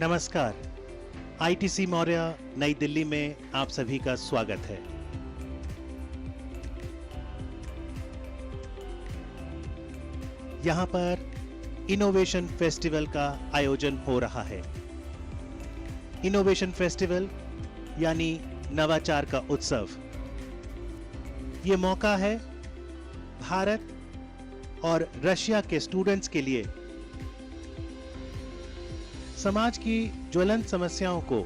नमस्कार। आईटीसी मौर्य नई दिल्ली में आप सभी का स्वागत है। यहां पर इनोवेशन फेस्टिवल का आयोजन हो रहा है। इनोवेशन फेस्टिवल यानी नवाचार का उत्सव। ये मौका है भारत और रशिया के स्टूडेंट्स के लिए समाज की ज्वलंत समस्याओं को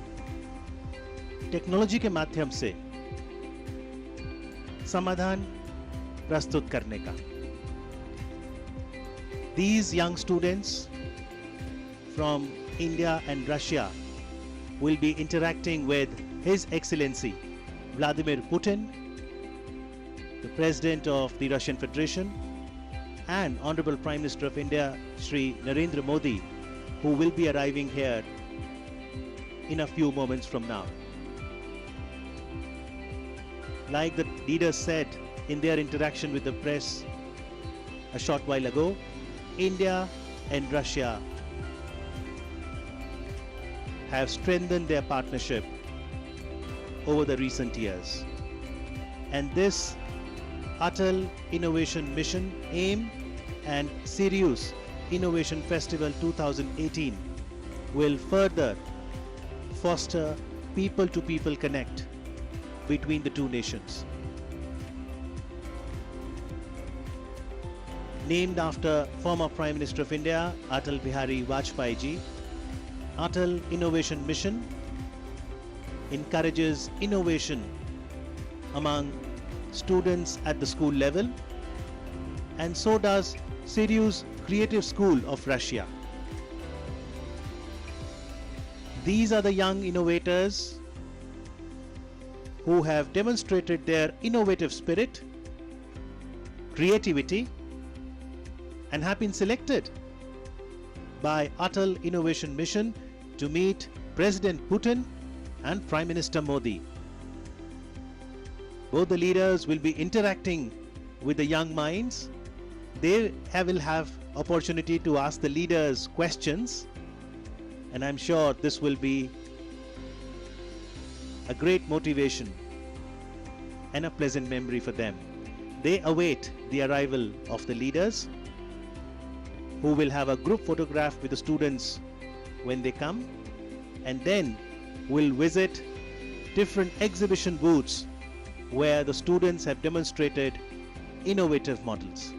टेक्नोलॉजी के माध्यम से समाधान प्रस्तुत करने का। These young students from India and Russia will be interacting with His Excellency Vladimir Putin, the President of the Russian Federation, and Honorable Prime Minister of India, Shri Narendra Modi, who will be arriving here in a few moments from now. Like the leaders said in their interaction with the press a short while ago, India and Russia have strengthened their partnership over the recent years. And this Atal Innovation Mission AIM and Sirius Innovation Festival 2018 will further foster people-to-people connect between the two nations. Named after former Prime Minister of India Atal Bihari Vajpayee ji, Atal Innovation Mission encourages innovation among students at the school level, and so does Sirius Creative School of Russia. These are the young innovators who have demonstrated their innovative spirit, creativity, and have been selected by Atal Innovation Mission to meet President Putin and Prime Minister Modi. Both the leaders will be interacting with the young minds. They will have opportunity to ask the leaders questions, and I'm sure this will be a great motivation and a pleasant memory for them. They await the arrival of the leaders, who will have a group photograph with the students when they come, and then will visit different exhibition booths where the students have demonstrated innovative models.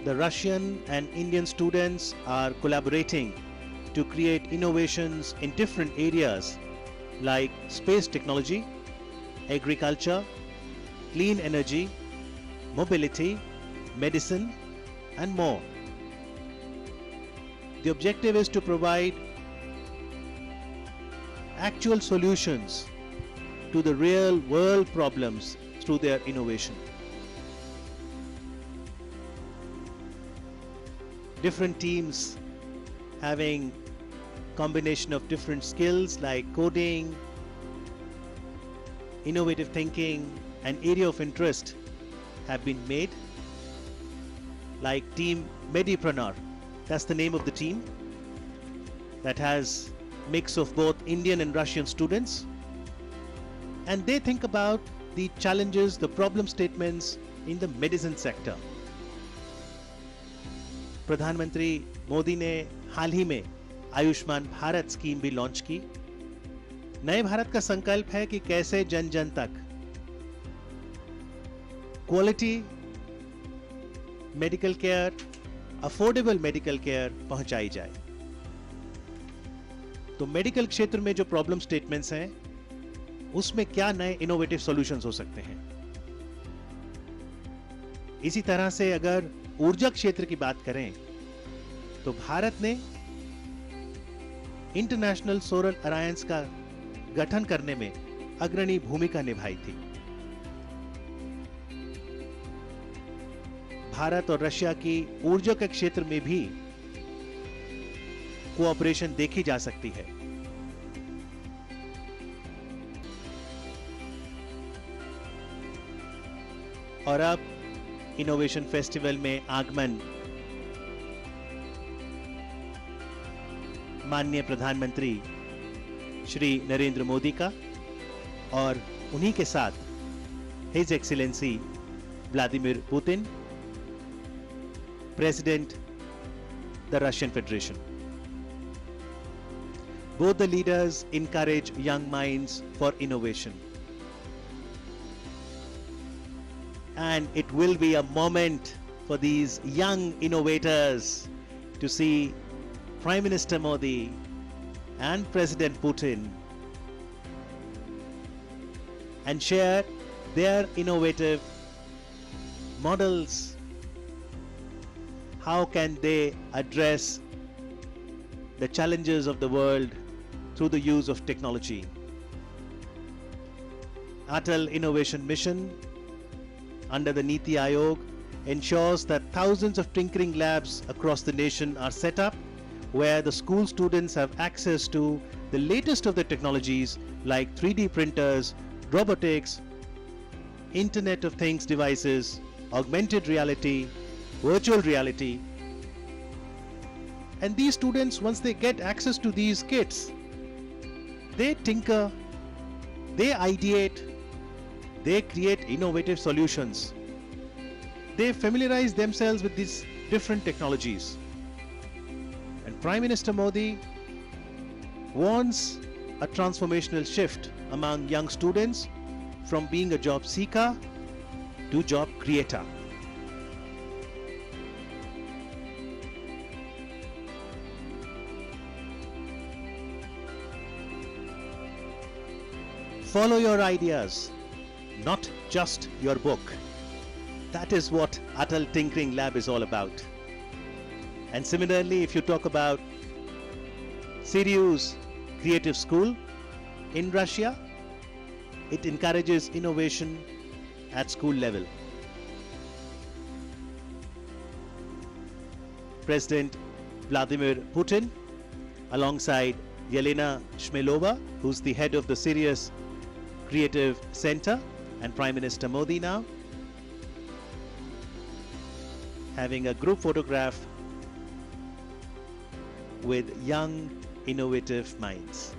The Russian and Indian students are collaborating to create innovations in different areas like space technology, agriculture, clean energy, mobility, medicine, and more. The objective is to provide actual solutions to the real world problems through their innovation. Different teams having combination of different skills like coding, innovative thinking, and area of interest have been made, like Team Medipreneur. That's the name of the team that has mix of both Indian and Russian students, and they think about the challenges, the problem statements in the medicine sector. प्रधानमंत्री मोदी ने हाल ही में Ayushman Bharat scheme भी launch की। नए भारत का संकल्प है कि कैसे जन जन तक quality medical care, affordable medical care पहुंचाई जाए। तो मेडिकल क्षेत्र में जो प्रॉब्लम स्टेटमेंट्स हैं, उसमें क्या नए इनोवेटिव सॉल्यूशंस हो सकते हैं। इसी तरह से अगर ऊर्जा क्षेत्र की बात करें तो भारत ने इंटरनेशनल सोलर अलायंस का गठन करने में अग्रणी भूमिका निभाई थी। भारत और रशिया की ऊर्जा के क्षेत्र में भी कोऑपरेशन देखी जा सकती है। और अब इनोवेशन फेस्टिवल में आगमन माननीय प्रधानमंत्री श्री नरेंद्र मोदी का और उन्हीं के साथ his excellency Vladimir Putin, president the Russian federation. Both the leaders encourage young minds for innovation. And it will be a moment for these young innovators to see Prime Minister Modi and President Putin and share their innovative models. How can they address the challenges of the world through the use of technology? Atal Innovation Mission under the Niti Aayog ensures that thousands of tinkering labs across the nation are set up where the school students have access to the latest of the technologies like 3D printers, robotics, Internet of Things devices, augmented reality, virtual reality. And these students, once they get access to these kits, they tinker, they ideate, they create innovative solutions. They familiarize themselves with these different technologies. And Prime Minister Modi wants a transformational shift among young students from being a job seeker to job creator. Follow your ideas, not just your book. That is what Atal Tinkering Lab is all about. And similarly, if you talk about Sirius Creative School in Russia, it encourages innovation at school level. President Vladimir Putin, alongside Yelena Shmelova, who's the head of the Sirius Creative Center, and Prime Minister Modi now, having a group photograph with young, innovative minds.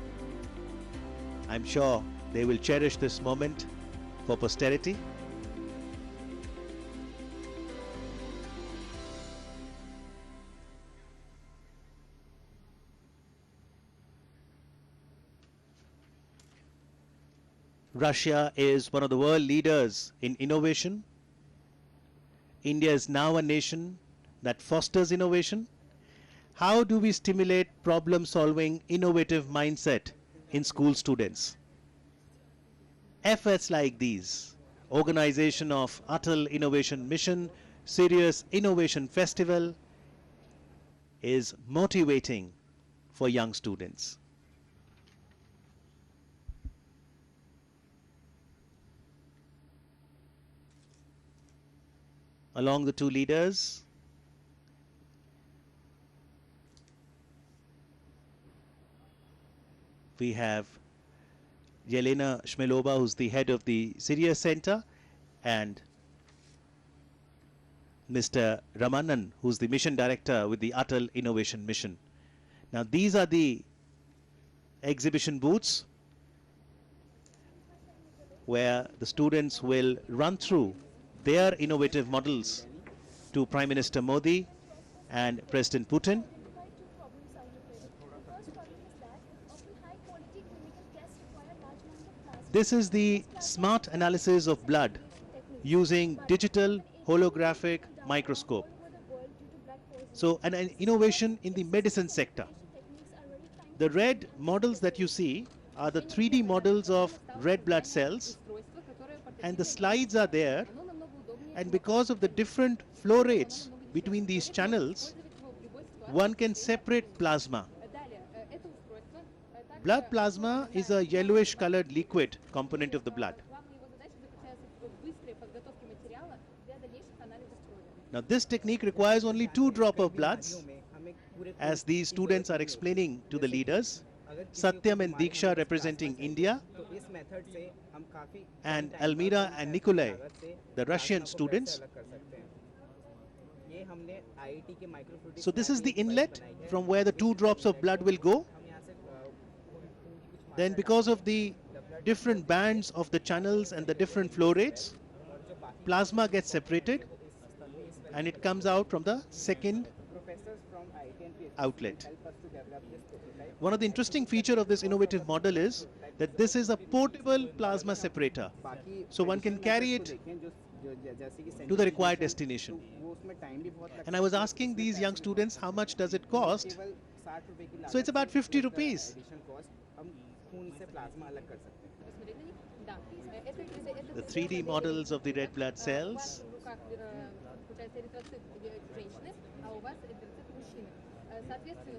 I'm sure they will cherish this moment for posterity. Russia is one of the world leaders in innovation. India is now a nation that fosters innovation. How do we stimulate problem-solving, innovative mindset in school students? Efforts like these, organization of Atal Innovation Mission, Sirius Innovation Festival, is motivating for young students. Along the two leaders, we have Yelena Shmelova, who's the head of the Sirius Center, and Mr. Ramanan, who's the mission director with the Atal Innovation Mission. Now, these are the exhibition booths where the students will run through their innovative models to Prime Minister Modi and President Putin. This is the smart analysis of blood using digital holographic microscope. So an innovation in the medicine sector. The red models that you see are the 3D models of red blood cells, and the slides are there, and because of the different flow rates between these channels, one can separate plasma. Blood plasma is a yellowish colored liquid component of the blood. Now this technique requires only 2 drops of bloods, as these students are explaining to the leaders. Satyam and Diksha representing India, तो इस method से हम काफी and Almira and Nikolai, the Russian students. अलग कर सकते हैं। ये हमने IIT के माइक्रोफ्लूइडिक्स So this is the lab में inlet बनाई है। from where the 2 drops of blood will go. हम यहाँ से कुछ Then because of the different bands of the channels and the different flow rates, plasma gets separated and it comes out from the second professors from IIT and PhD outlet. help us to develop this prototype। One of the interesting feature of this innovative model is that this is a portable plasma separator. बाकी So one can carry it जैसे कि to the required destination. वो उसमें time भी बहुत लगता And I was asking these young students how much does it cost? केवल 60 रुपए की लागत So it's about 50 rupees. Additional cost हम खून से प्लाज्मा अलग कर सकते हैं। The 3D models of the red blood cells,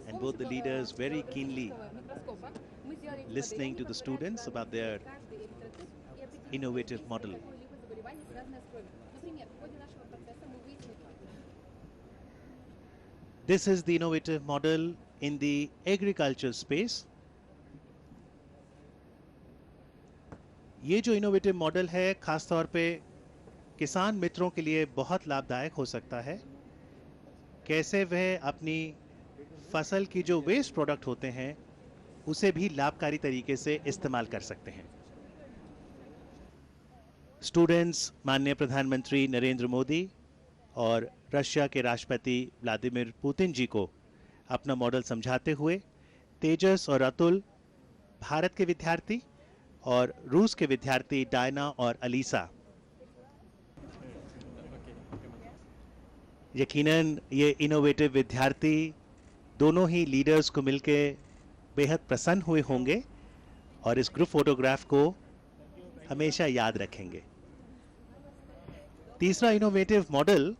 and both the leaders very keenly listening to the students about their innovative model. This is the innovative model in the agriculture space. ये जो innovative model है खास तौर पे किसान मित्रों के लिए बहुत लाभदायक हो सकता है। कैसे वह अपनी फसल की जो वेस्ट प्रोडक्ट होते हैं उसे भी लाभकारी तरीके से इस्तेमाल कर सकते हैं। स्टूडेंट्स माननीय प्रधानमंत्री नरेंद्र मोदी और रशिया के राष्ट्रपति व्लादिमीर पुतिन जी को अपना मॉडल समझाते हुए तेजस और अतुल, भारत के विद्यार्थी और रूस के विद्यार्थी डायना और अलीसा, यकीनन ये इनोवेटिव विद्यार्थी दोनों ही लीडर्स को मिलके बेहद प्रसन्न हुए होंगे और इस ग्रुप फोटोग्राफ को हमेशा याद रखेंगे। तीसरा इनोवेटिव मॉडल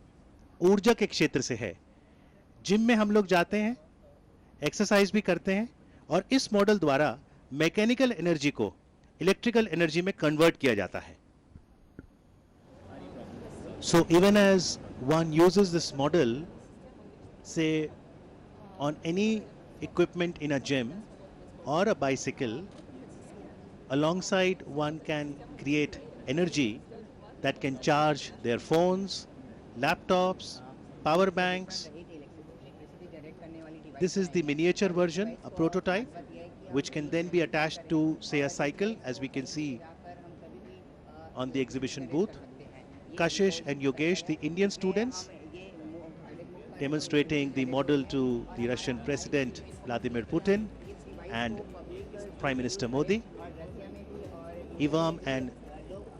ऊर्जा के क्षेत्र से है। जिम में हम लोग जाते हैं, एक्सरसाइज भी करते हैं और इस मॉडल द्वारा मैकेनिकल एनर्जी को इलेक्ट्रिकल एनर्जी में कन्वर्ट किया जाता है। So even as one uses this model, say on any equipment in a gym or a bicycle, alongside one can create energy that can charge their phones, laptops, power banks. This is the miniature version, a prototype, which can then be attached to, say, a cycle, as we can see on the exhibition booth. Kashish and Yogesh, the Indian students, demonstrating the model to the Russian President Vladimir Putin and Prime Minister Modi. Ivam and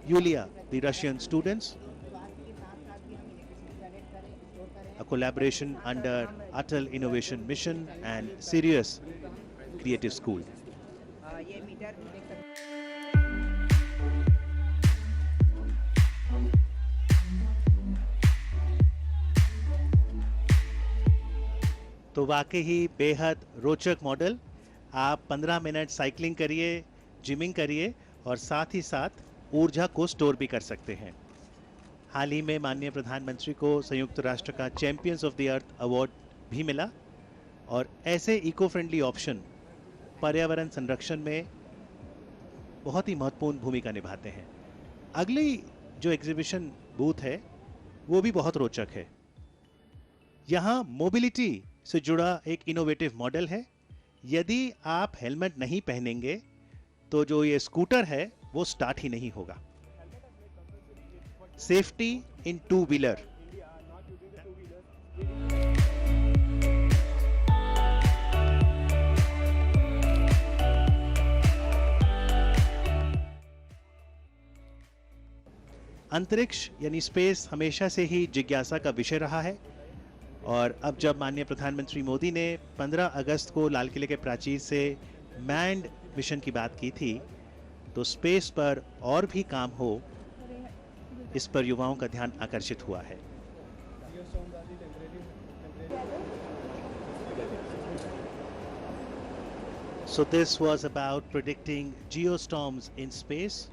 Yulia, the Russian students, a collaboration under Atal Innovation Mission and Sirius Creative School. तो वाकई ही बेहद रोचक model. आप 15 minute cycling करिए, gymming करिए और साथ ही साथ ऊर्जा को स्टोर भी कर सकते हैं। हाल ही में माननीय प्रधानमंत्री को संयुक्त राष्ट्र का champions of the earth award भी मिला और ऐसे इको फ्रेंडली ऑप्शन पर्यावरण संरक्षण में बहुत ही महत्वपूर्ण भूमिका निभाते हैं। अगली जो एग्जीबिशन बूथ है वो भी बहुत रोचक है। यहाँ मोबिलिटी से जुड़ा एक इनोवेटिव मॉडल है। यदि आप हेलमेट नहीं पहनेंगे तो जो ये स्कूटर है वो स्टार्ट ही नहीं होगा। Safety in two wheeler. अंतरिक्ष यानी स्पेस हमेशा से ही जिज्ञासा का विषय रहा है और अब जब माननीय प्रधानमंत्री मोदी ने 15 अगस्त को लाल किले के प्राचीर से मैन्ड मिशन की बात की थी तो स्पेस पर और भी काम हो, इस पर युवाओं का ध्यान आकर्षित हुआ है। So this was about predicting geostorms in space.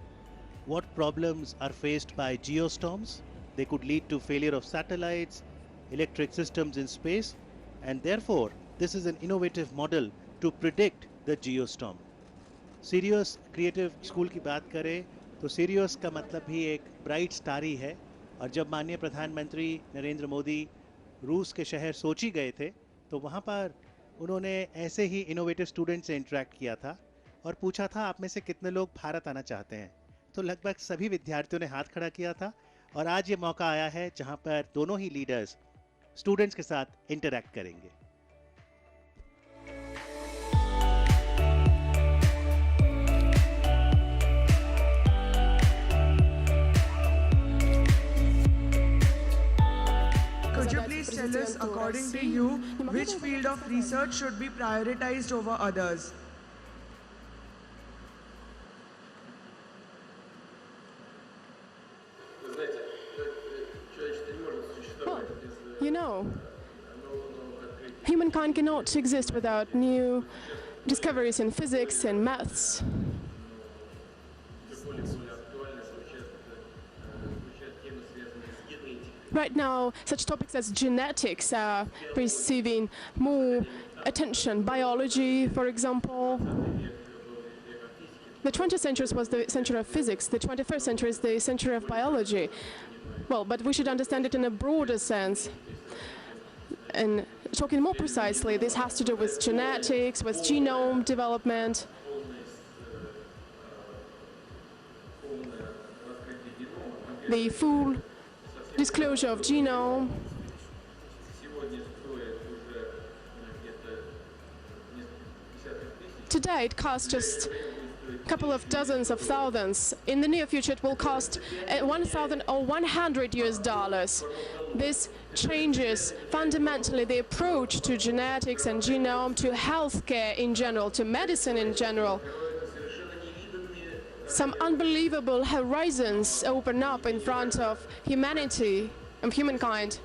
What problems are faced by geostorms? They could lead to failure of satellites, electric systems in space, and therefore this is an innovative model to predict the geostorm. Serious creative school की बात करें तो serious का मतलब भी एक bright star ही है। और जब माननीय प्रधानमंत्री नरेंद्र मोदी रूस के शहर सोची गए थे तो वहाँ पर उन्होंने ऐसे ही इनोवेटिव स्टूडेंट से इंटरेक्ट किया था और पूछा था आप में से कितने लोग भारत आना चाहते हैं। तो लगभग सभी विद्यार्थियों ने हाथ खड़ा किया था और आज ये मौका आया है जहाँ पर दोनों ही लीडर्स स्टूडेंट्स के साथ इंटरेक्ट करेंगे। Could you please tell us, according to you, which field of research should be prioritized over others? Well, you know, humankind cannot exist without new discoveries in physics and maths. Right now, such topics as genetics are receiving more attention. Biology, for example. The 20th century was the century of physics. The 21st century is the century of biology. Well, but we should understand it in a broader sense. And talking more precisely, this has to do with genetics, with genome development. The full disclosure of genome. Today it costs just a couple of dozens of thousands. In the near future it will cost 1,000 or 100 US. This changes fundamentally the approach to genetics and genome, to healthcare in general, to medicine in general. Some unbelievable horizons open up in front of humanity and humankind.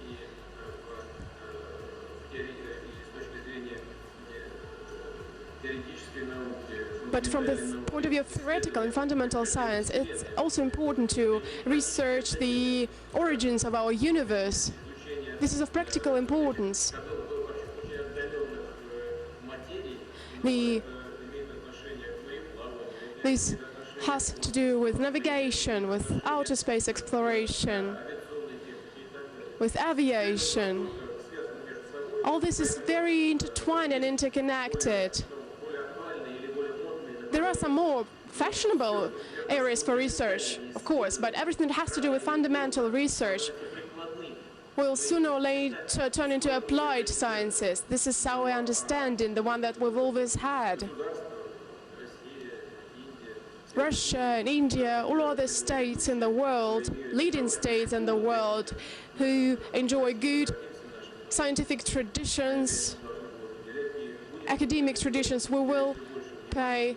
But from the point of view of theoretical and fundamental science, it's also important to research the origins of our universe. This is of practical importance. This has to do with navigation, with outer space exploration, with aviation. All this is very intertwined and interconnected. There are some more fashionable areas for research, of course, but everything that has to do with fundamental research will sooner or later turn into applied sciences. This is our understanding, the one that we've always had. Russia and India, all other states in the world, leading states in the world, who enjoy good scientific traditions, academic traditions, we will pay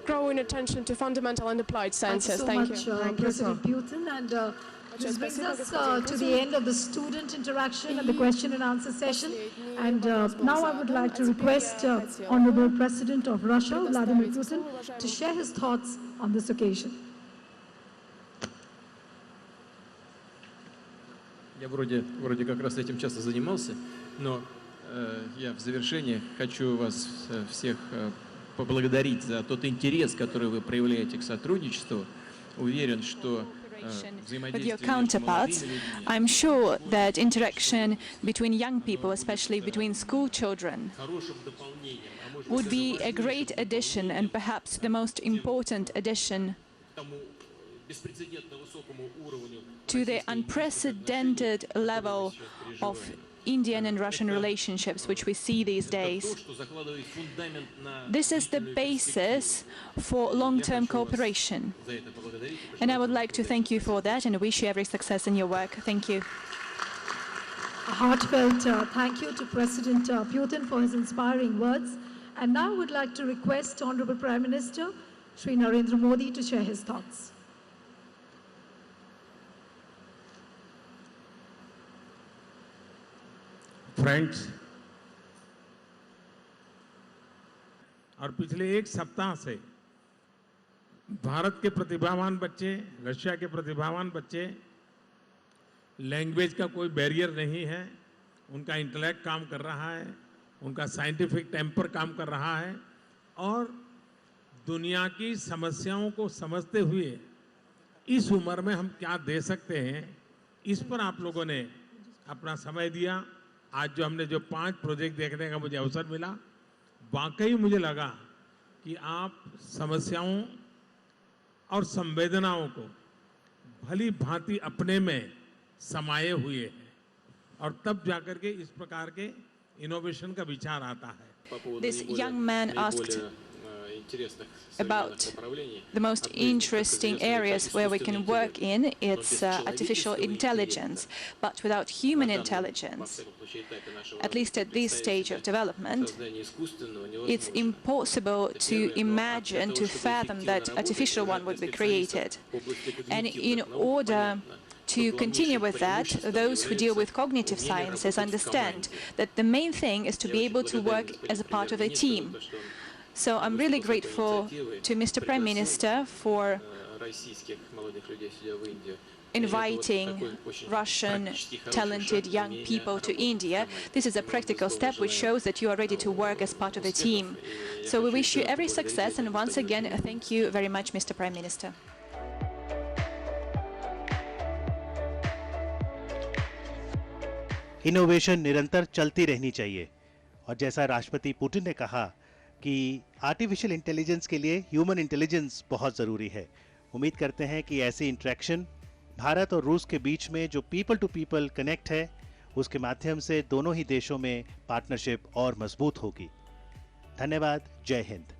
growing attention to fundamental and applied sciences. Thank you so much, President Putin. And this brings us to the end of the student interaction and the question and answer session. And now I would like to request Honorable President of Russia, Vladimir Putin, to share his thoughts on this occasion. Я вроде как раз этим часто занимался, но я в завершение хочу вас всех поблагодарить за тот интерес, который вы проявляете к сотрудничеству. Уверен, что with your counterparts. I'm sure that interaction between young people, especially between school children, would be a great addition and perhaps the most important addition to the unprecedented level of Indian and Russian relationships which we see these days. This is the basis for long-term cooperation. And I would like to thank you for that and wish you every success in your work. Thank you. A heartfelt thank you to President Putin for his inspiring words. And now I would like to request Honorable Prime Minister Shri Narendra Modi to share his thoughts. Friends, और पिछले एक सप्ताह से भारत के प्रतिभावान बच्चे, Russia के प्रतिभावान बच्चे, लैंग्वेज का कोई बैरियर नहीं है, उनका इंटेलेक्ट काम कर रहा है, उनका साइंटिफिक टेम्पर काम कर रहा है और दुनिया की समस्याओं को समझते हुए इस उम्र में हम क्या दे सकते हैं, इस पर आप लोगों ने अपना समय दिया। आज जो हमने जो 5 प्रोजेक्ट देखने का मुझे अवसर मिला, वाकई मुझे लगा कि आप समस्याओं और संवेदनाओं को भली भांति अपने में समाये हुए हैं और तब जाकर के इस प्रकार के इनोवेशन का विचार आता है। This young man asked about the most interesting areas where we can work in. It's artificial intelligence, but without human intelligence, at least at this stage of development, it's impossible to imagine, to fathom that artificial one would be created. And in order to continue with that, those who deal with cognitive sciences understand that the main thing is to be able to work as a part of a team. So I'm really grateful to Mr. Prime Minister for inviting Russian talented young people to India. This is a practical step which shows that you are ready to work as part of a team. So we wish you every success, and once again, thank you very much, Mr. Prime Minister. Innovation निरंतर चलती रहनी चाहिए और जैसा राष्ट्रपति Putin ने कहा कि आर्टिफिशियल इंटेलिजेंस के लिए ह्यूमन इंटेलिजेंस बहुत ज़रूरी है। उम्मीद करते हैं कि ऐसी इंटरेक्शन भारत और रूस के बीच में जो पीपल टू पीपल कनेक्ट है, उसके माध्यम से दोनों ही देशों में पार्टनरशिप और मजबूत होगी। धन्यवाद। जय हिंद।